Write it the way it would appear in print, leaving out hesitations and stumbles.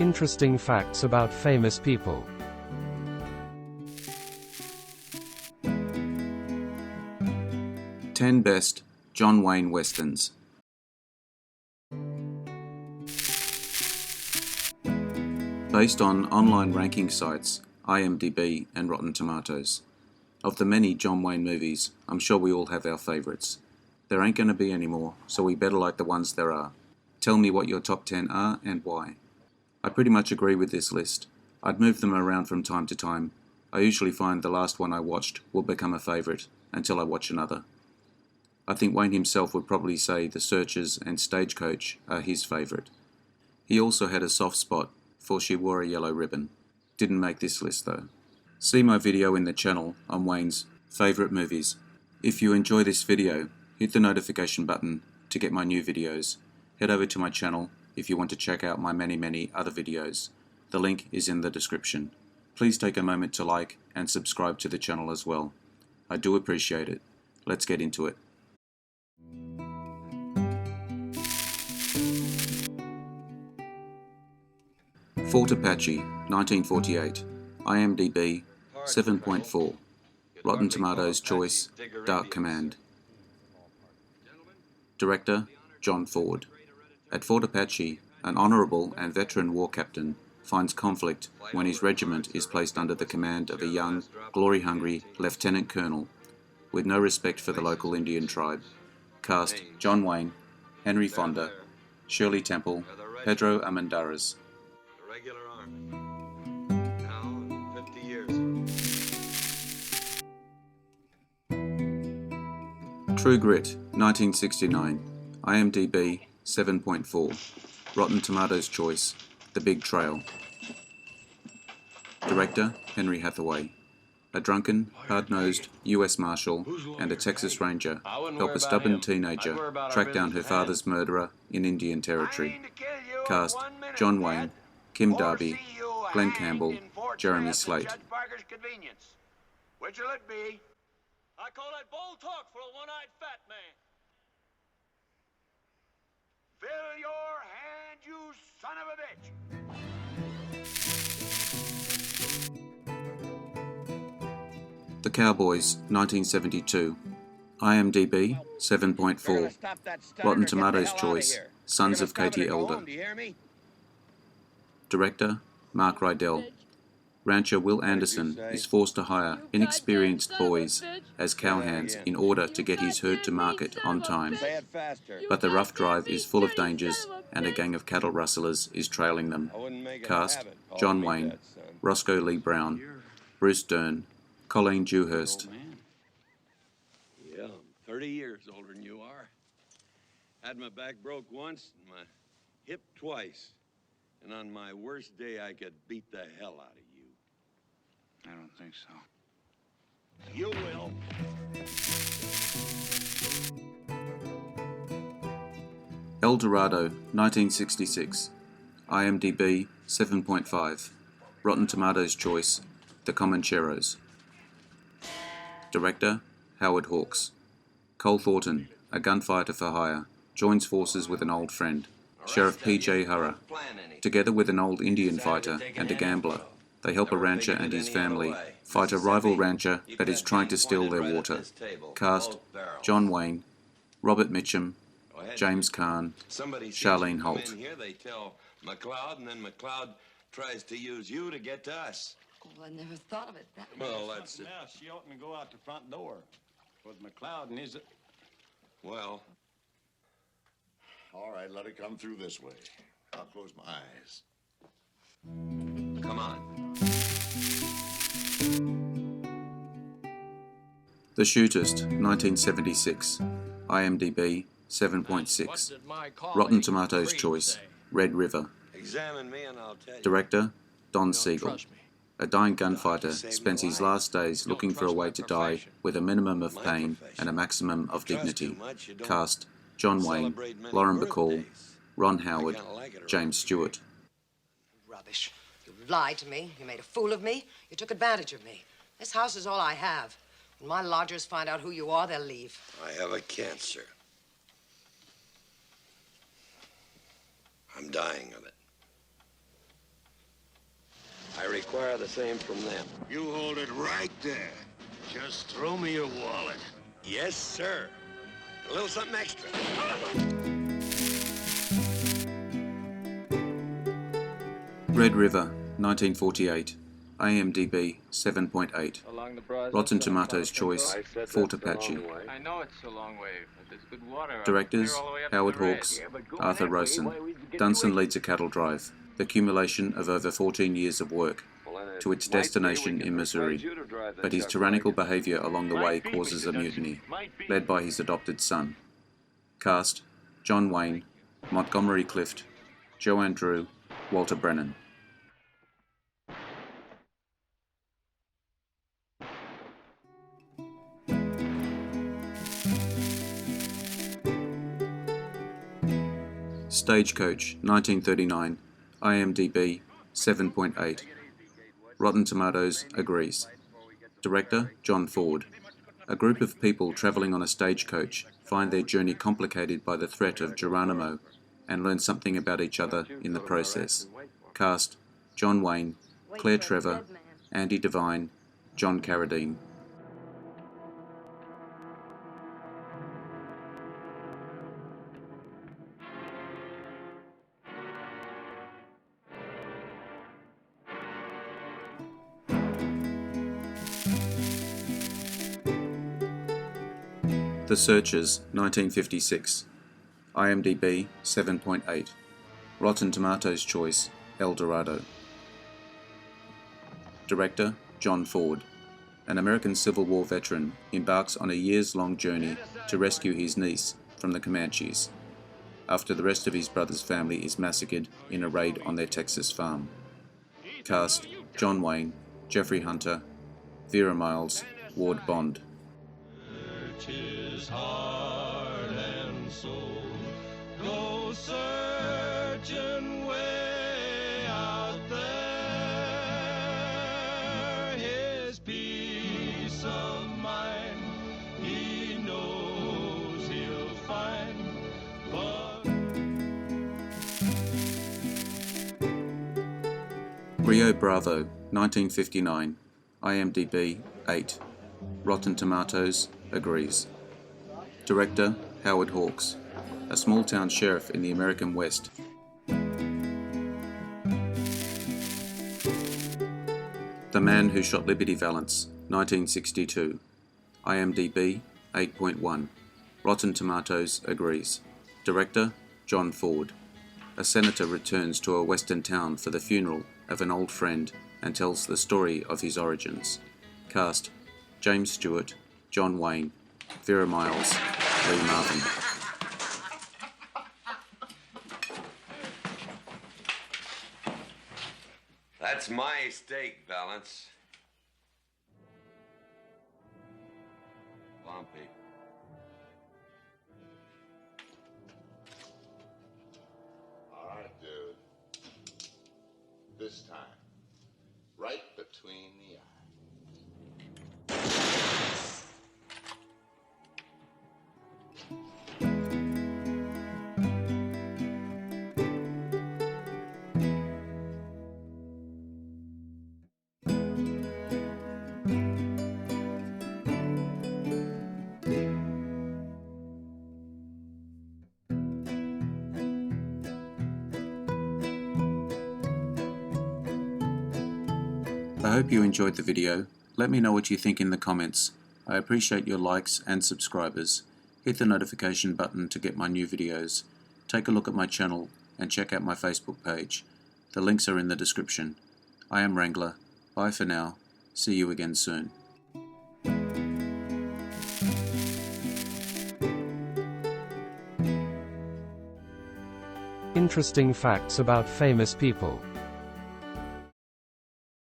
Interesting facts about famous people. Ten Best John Wayne Westerns. Based on online ranking sites IMDB and Rotten Tomatoes. Of the many John Wayne movies, I'm sure we all have our favourites. There ain't gonna be any more, so we better like the ones there are. Tell me what your top 10 are and why. I pretty much agree with this list. I'd move them around from time to time. I usually find the last one I watched will become a favourite until I watch another. I think Wayne himself would probably say the Searchers and Stagecoach are his favourite. He also had a soft spot for She Wore a Yellow Ribbon. Didn't make this list though. See my video in the channel on Wayne's favourite movies. If you enjoy this video, hit the notification button to get my new videos. Head over to my channel if you want to check out my many other videos. The link is in the description. Please take a moment to like and subscribe to the channel as well. I do appreciate it. Let's get into it. Fort Apache, 1948. IMDb, 7.4. Rotten Tomatoes choice, Dark Command. Director, John Ford. At Fort Apache, an honourable and veteran war captain finds conflict when his regiment is placed under the command of a young, glory-hungry lieutenant colonel with no respect for the local Indian tribe. Cast: John Wayne, Henry Fonda, Shirley Temple, Pedro Armendariz. Regular army. Now in 50 years. True Grit, 1969. IMDb, 7.4. Rotten Tomatoes choice, The Big Trail. Director, Henry Hathaway. A drunken, hard-nosed US Marshal and a Texas Ranger help a stubborn teenager track down her father's murderer in Indian Territory. Cast: John Wayne, Kim Darby, Glenn Campbell, Jeremy Slate. Which'll it be? I call that bold talk for a one-eyed fat man. Fill your hand, you son of a bitch! The Cowboys, 1972. IMDb, 7.4. Rotten Tomatoes choice, Sons of Katie Elder. Director, Mark Rydell. Rancher Will Anderson is forced to hire inexperienced boys as cowhands in order to get his herd to market on time. But the rough drive is full of dangers and a gang of cattle rustlers is trailing them. Cast: John Wayne, Roscoe Lee Brown, Bruce Dern, Colleen Dewhurst. Yeah, I'm 30 years older than you are. Had my back broke once and my hip twice. And on my worst day, I could beat the hell out of you. I don't think so. You will. El Dorado, 1966. IMDb, 7.5. Rotten Tomatoes choice, The Comancheros. Director, Howard Hawks. Cole Thornton, a gunfighter for hire, joins forces with an old friend, Sheriff P.J. Hurrah. Together with an old Indian fighter and a gambler, they help a rancher and his family fight a rival rancher that is trying to steal their water. Cast: John Wayne, Robert Mitchum, James Caan, Charlene Holt. They tell McLeod, and then McLeod tries to use you to get to us. Well, I never thought of it that way. Well, that's it. Now she oughtn't to go out the front door. With McLeod and his... Well, All right, let it come through this way. I'll close my eyes. come on. The Shootist, 1976. IMDb, 7.6. Rotten Tomatoes choice, Red River. Examine me and I'll tell you. Director, Don Siegel. A dying gunfighter spends his last days looking for a way to die with a minimum of pain and a maximum of dignity. Cast: John Wayne, Lauren Bacall, Ron Howard, James Stewart. Rubbish. You lied to me. You made a fool of me. You took advantage of me. This house is all I have. When my lodgers find out who you are, they'll leave. I have a cancer. I'm dying of it. require the same from them. You hold it right there. Just throw me your wallet. Yes, sir. A little something extra. Red River, 1948. IMDb 7.8. Rotten Tomatoes choice, Fort Apache. I know it's a long way, but there's good water. Directors, Howard Hawks, Arthur Rosen. Dunson leads a cattle drive, the accumulation of over 14 years of work, to its destination in Missouri, but his tyrannical behavior along the way causes a mutiny, led by his adopted son. Cast, John Wayne, Montgomery Clift, Joanne Drew, Walter Brennan. Stagecoach, 1939, IMDb 7.8. Rotten Tomatoes agrees. Director, John Ford. A group of people travelling on a stagecoach find their journey complicated by the threat of Geronimo and learn something about each other in the process. Cast, John Wayne, Claire Trevor, Andy Devine, John Carradine. The Searchers, 1956. IMDb 7.8. Rotten Tomatoes choice, El Dorado. Director, John Ford. An American Civil War veteran embarks on a years-long journey to rescue his niece from the Comanches, after the rest of his brother's family is massacred in a raid on their Texas farm. Cast, John Wayne, Jeffrey Hunter, Vera Miles, Ward Bond. His heart and soul go searching way out there. His peace of mind he knows he'll find. Rio Bravo, 1959. IMDb 8. Rotten Tomatoes agrees. Director, Howard Hawks. A small-town sheriff in the American West. The Man Who Shot Liberty Valance, 1962. IMDb 8.1. Rotten Tomatoes agrees. Director, John Ford. A senator returns to a western town for the funeral of an old friend and tells the story of his origins. Cast, James Stewart, John Wayne, Vera Miles, Lee Marvin. That's my steak, Valance. Bumpy. All right, dude. This time, right between the eyes. I hope you enjoyed the video. Let me know what you think in the comments. I appreciate your likes and subscribers. Hit the notification button to get my new videos. Take a look at my channel and check out my Facebook page. The links are in the description. I am Wrangler. Bye for now. See you again soon. Interesting facts about famous people.